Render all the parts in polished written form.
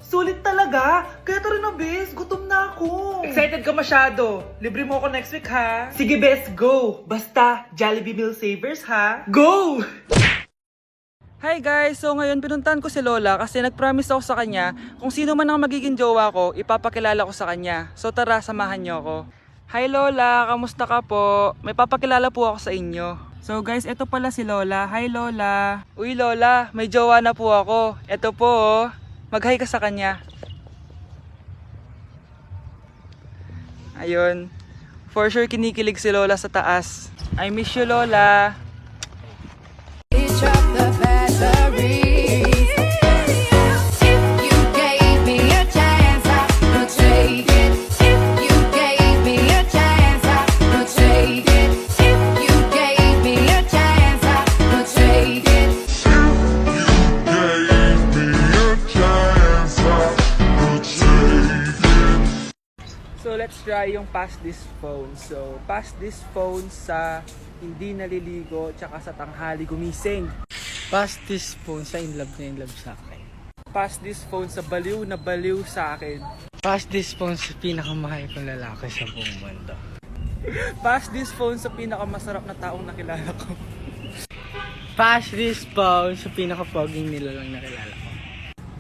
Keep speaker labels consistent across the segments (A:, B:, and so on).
A: Sulit talaga. Kaya tara na, bes. Gutom na ako. Excited ka masyado. Libre mo ako next week, ha? Sige, bes. Go. Basta, Jollibee Meal Savers, ha? Go! Hi guys! So ngayon pinuntahan ko si Lola kasi nag-promise ako sa kanya kung sino man ang magiging jowa ko, ipapakilala ko sa kanya. So tara, samahan niyo ako. Hi Lola! Kamusta ka po? May papakilala po ako sa inyo. So guys, ito pala si Lola. Hi Lola! Uy Lola, may jowa na po ako. Ito po oh. Mag-hi ka sa kanya. Ayun. For sure kinikilig si Lola sa taas. I miss you Lola! So let's try yung pass this phone. So pass this phone sa hindi naliligo tsaka sa tanghali gumising.
B: Pass this phone sa in love na in love sa akin.
A: Pass this phone sa baliw na baliw sa akin.
B: Pass this phone sa pinakamahal kong lalaki sa buong mundo.
A: Pass this phone sa pinakamasarap na taong nakilala ko.
B: Pass this phone sa pinakapoging nilalang nakilala ko.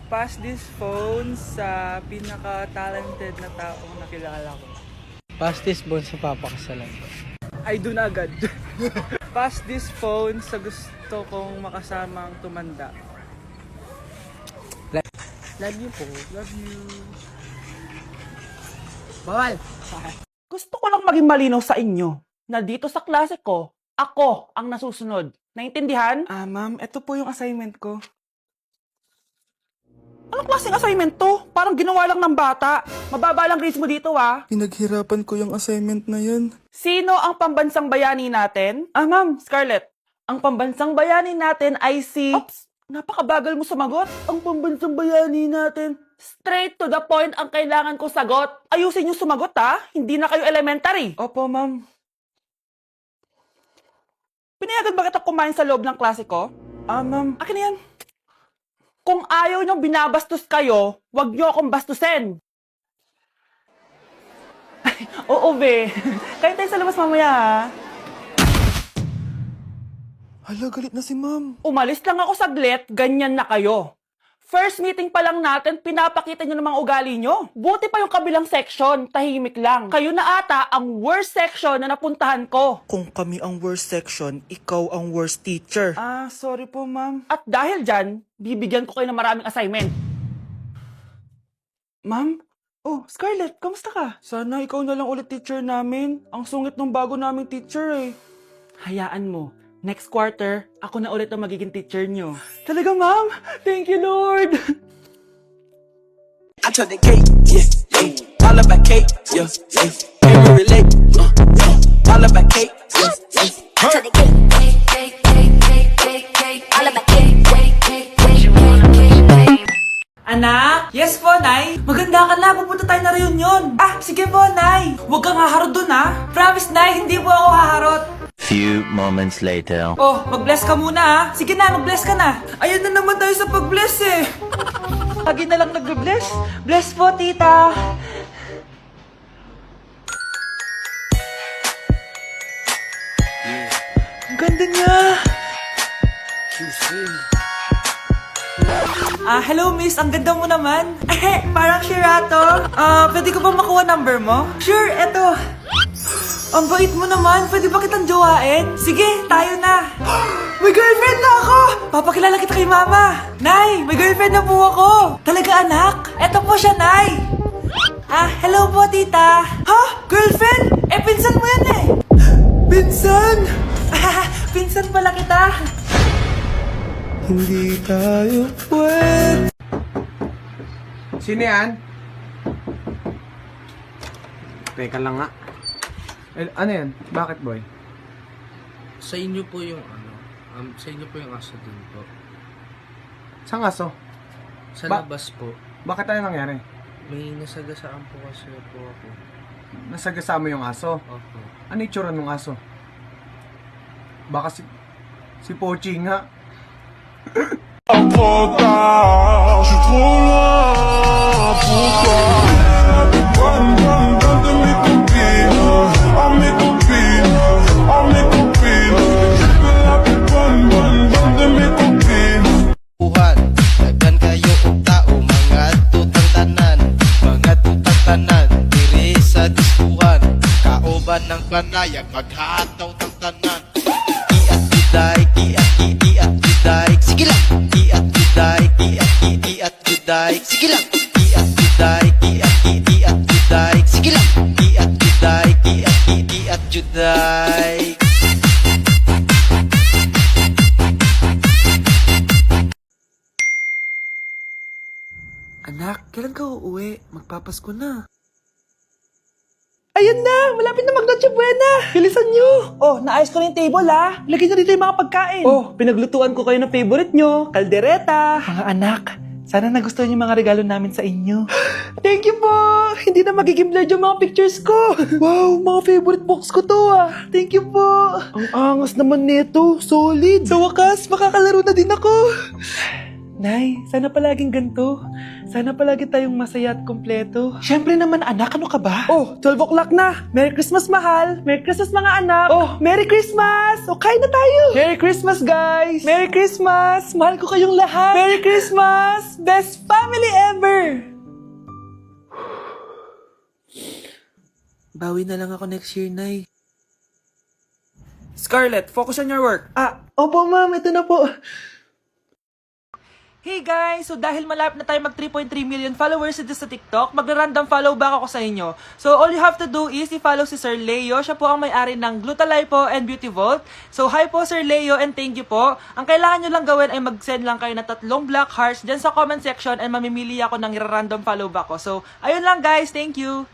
A: Pass this phone sa pinaka-talented na taong nakilala ko.
B: Pass this phone sa papakasalan ko.
A: Ay, doon agad. Pass this phone sa gusto kong makasamang tumanda.
B: Love you po.
A: Love you.
B: Bawal!
A: Gusto ko lang maging malinaw sa inyo na dito sa klase ko, ako ang nasusunod. Naintindihan? Ma'am, ito po yung assignment ko. Anong klaseng assignment to? Parang ginawa lang ng bata. Mababa lang grades mo dito, ah.
C: Pinaghirapan ko yung assignment na yun.
A: Sino ang pambansang bayani natin? Ma'am, Scarlett. Ang pambansang bayani natin ay si... Oops! Napakabagal mo sumagot. Ang pambansang bayani natin. Straight to the point ang kailangan ko sagot. Ayusin yung sumagot, ha? Hindi na kayo elementary. Opo, ma'am. Pinayagan ba kita kumain sa loob ng klase ko? Ma'am. Akin na yan. Kung ayaw niyong binabastos kayo, wag niyo akong bastusin. Oo, be. Kayo tayo sa labas mamaya, ha?
C: Hala, galit na si ma'am.
A: Umalis lang ako saglit, ganyan na kayo. First meeting pa lang natin, pinapakita niyo ng mga ugali niyo. Buti pa yung kabilang section, tahimik lang. Kayo na ata ang worst section na napuntahan ko.
C: Kung kami ang worst section, ikaw ang worst teacher.
A: Sorry po, ma'am. At dahil dyan, bibigyan ko kayo ng maraming assignment. Ma'am? Oh, Scarlett, kamusta ka? Sana ikaw na lang ulit teacher namin. Ang sungit ng bago naming teacher eh. Hayaan mo. Next quarter, ako na ulit ang magiging teacher nyo. Talaga, ma'am? Thank you, Lord!
D: I took the cake, yeah, yeah. All about cake, yeah, yeah. Can we relate? All about cake, yeah, yeah.
E: I took the cake, all about cake,
A: Anak? Yes po, Nay? Maganda ka na, pupunta tayo na reunion. Sige po, Nay. Huwag kang haharot dun, ha? Promise, Nay, hindi po ako haharot.
F: Few moments later.
A: Oh, mag-bless ka muna, ha? Sige na, mag-bless ka na. Ayan na naman tayo sa pag-bless, eh. Lagi na lang nag-bless. Bless po, tita. Ang ganda niya. Hello miss, ang ganda mo naman. Parang Shirato. Pwede ko ba makuha number mo? Sure, eto. Ang bait mo naman, pwede ba kitang jowain? Sige, tayo na. May girlfriend na ako! Papakilala kita kay mama. Nay, may girlfriend na po ako. Talaga anak? Eto po siya, Nay. Hello po tita. Ha? Girlfriend? Pinsan mo yan eh. Pinsan? Pinsan pala kita.
C: Hindi tayo pwede.
G: Sino yan? Teka lang nga. Ano yan? Bakit, boy?
B: Sa inyo po yung sa inyo po yung aso din po.
G: Saan aso?
B: Sa
G: Ba-
B: labas po.
G: Bakit ano nangyari?
B: May nasagasaan po kasi po ako.
G: Nasagasama yung aso.
B: Opo.
G: Ano itsura ng aso? Baka si Pochi nga.
C: Je suis trop loin.
E: man ng panayag maghataw ng tanan. Iat juday, iat juday, sige lang. Iat juday, iat juday, sige lang. Iat juday, iat juday, sige lang. Iat juday, iat juday.
C: Anak, kailan ka uuwi? Magpapasko na.
A: Ayun na! Malapit na mag-Noche Buena! Bilisan nyo! Oh, naayos ko na yung table ha! Lagyan nyo dito yung mga pagkain! Oh, pinaglutuan ko kayo ng favorite nyo! Kaldereta! Mga anak, sana nagustuhan yung mga regalo namin sa inyo. Thank you po! Hindi na magiging blurred yung mga pictures ko! Wow, mga favorite box ko to ah! Thank you po! Ang angas naman nito! Solid! Sa wakas, makakalaro na din ako! Nay, sana palaging ganito. Sana palagi tayong masaya at kompleto. Siyempre naman anak, ano ka ba? Oh, 12 o'clock na. Merry Christmas mahal. Merry Christmas mga anak. Oh, Merry Christmas. O, kain na tayo. Merry Christmas guys. Merry Christmas. Mahal ko kayong lahat. Merry Christmas. Best family ever.
C: Bawi na lang ako next year, Nay. Scarlett, focus on your work.
A: Opo ma'am, ito na po. Hey guys! So dahil malapit na tayo mag 3.3 million followers dito sa TikTok, magra-random follow back ako sa inyo. So all you have to do is i-follow si Sir Leo. Siya po ang may-ari ng Glutalipo and Beauty Vault. So hi po Sir Leo and thank you po. Ang kailangan nyo lang gawin ay mag-send lang kayo na 3 black hearts dyan sa comment section and mamimili ako ng random follow back ko. So ayun lang guys, thank you!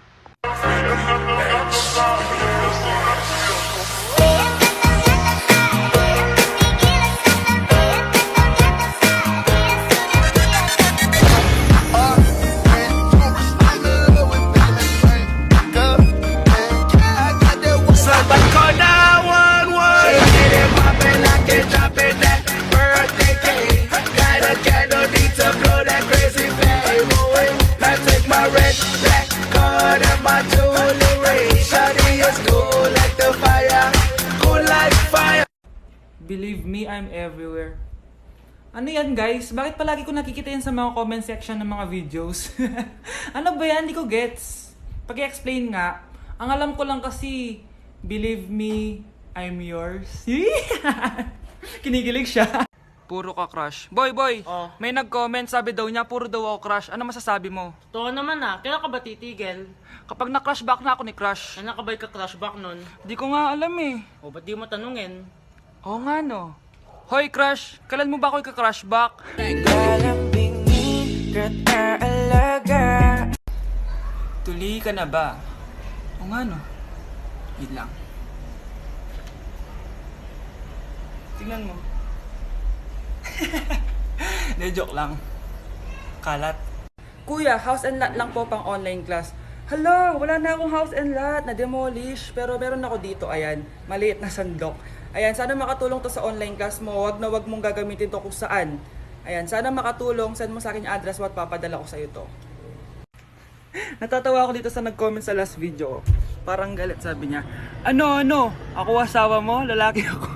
A: Believe me, I'm everywhere. Ano yan guys? Bakit palagi ko nakikita yan sa mga comment section ng mga videos? Ano ba yan? Hindi ko gets. Pag-i-explain nga. Ang alam ko lang kasi, believe me, I'm yours. Kinikilig siya. Puro ka crush. Boy, may nag-comment, sabi daw niya, puro daw ako crush. Ano masasabi mo?
B: Totoo naman kailan ka ba titigil?
A: Kapag na-crush back na ako ni crush.
B: Kailan ka ba ka-crush back nun?
A: Di ko nga alam eh.
B: O ba't di mo tanungin?
A: Oo nga no. Hoy crush, kailan mo ba ako ika-crush back? Tuli ka na ba? Oo nga no. Wait lang. Tingnan mo. De, joke lang. Kalat. Kuya, house and lot lang po pang online class. Hala, wala na akong house and lot, na-demolish. Pero meron ako dito, ayan, maliit na sandok. Ayan, sana makatulong to sa online class mo. Wag mong gagamitin to kung saan. Ayan, sana makatulong. Send mo sa akin yung address mo at papadala ko sa'yo to. Natatawa ako dito sa nag-comment sa last video. Parang galit, sabi niya. Ano? Ako asawa mo? Lalaki ako.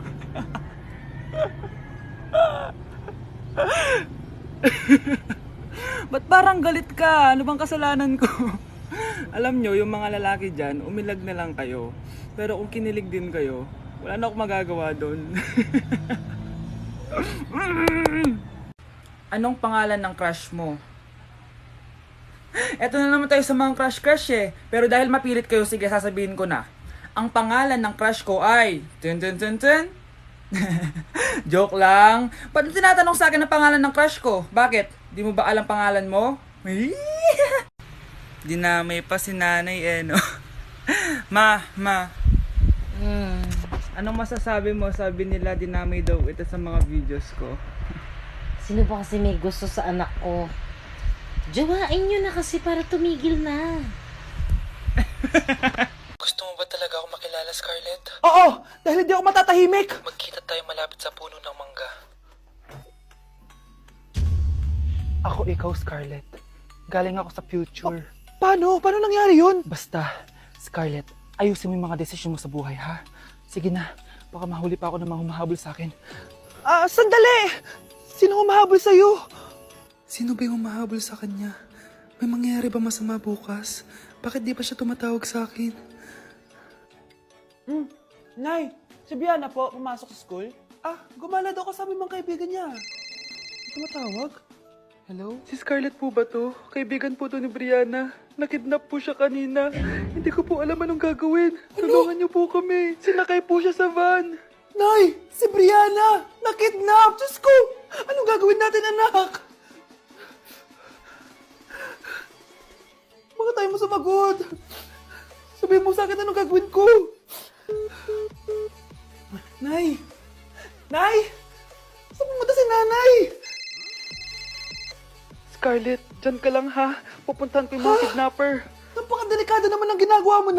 A: Ba't parang galit ka? Ano bang kasalanan ko? Alam nyo, yung mga lalaki dyan, umilag na lang kayo. Pero kung kinilig din kayo, wala na akong magagawa doon. Anong pangalan ng crush mo? Eto na naman tayo sa mga crush eh. Pero dahil mapilit kayo, sige sasabihin ko na. Ang pangalan ng crush ko ay... Joke lang. Ba't tinatanong sa akin ang pangalan ng crush ko? Bakit? Di mo ba alam pangalan mo? Dinamay pa si nanay eh, no? Ma. Anong masasabi mo? Sabi nila dinamay daw ito sa mga videos ko.
H: Sino ba kasi may gusto sa anak ko? Jawain nyo na kasi para tumigil na.
C: Gusto mo ba talaga ako makilala, Scarlett?
A: Oo! Dahil hindi ako matatahimik!
C: Magkita tayo malapit sa puno ng mangga.
A: Ako ikaw, Scarlett. Galing ako sa future. Paano? Paano nangyari yun? Basta, Scarlett, ayusin mo yung mga desisyon mo sa buhay, ha? Sige na, baka mahuli pa ako ng mga humahabol sa akin. Sandali! Sino humahabol sa'yo?
C: Sino ba yung humahabol sa kanya? May mangyayari ba masama bukas? Bakit di pa siya tumatawag sa akin?
A: Nay, si Brianna po, pumasok sa school? Ah, gumala daw kasama yung mga kaibigan niya. Hindi ka matawag? Hello? Si Scarlett po ba to? Kaibigan po to ni Brianna. Nakidnap po siya kanina. Hindi ko po alam anong gagawin. Tulungan niyo po kami. Sinakay po siya sa van. Nay! Si Brianna! Nakidnap! Diyos ko! Anong gagawin natin, anak? Bakit tayo mo sumagot? Sabihin mo sa akin anong gagawin ko. Nay! Nay! Saan pumunta si nanay? Scarlett, dyan ka lang ha. Pupuntahan ko yung mga kidnapper. Napakadelikado naman ang ginagawa mo na.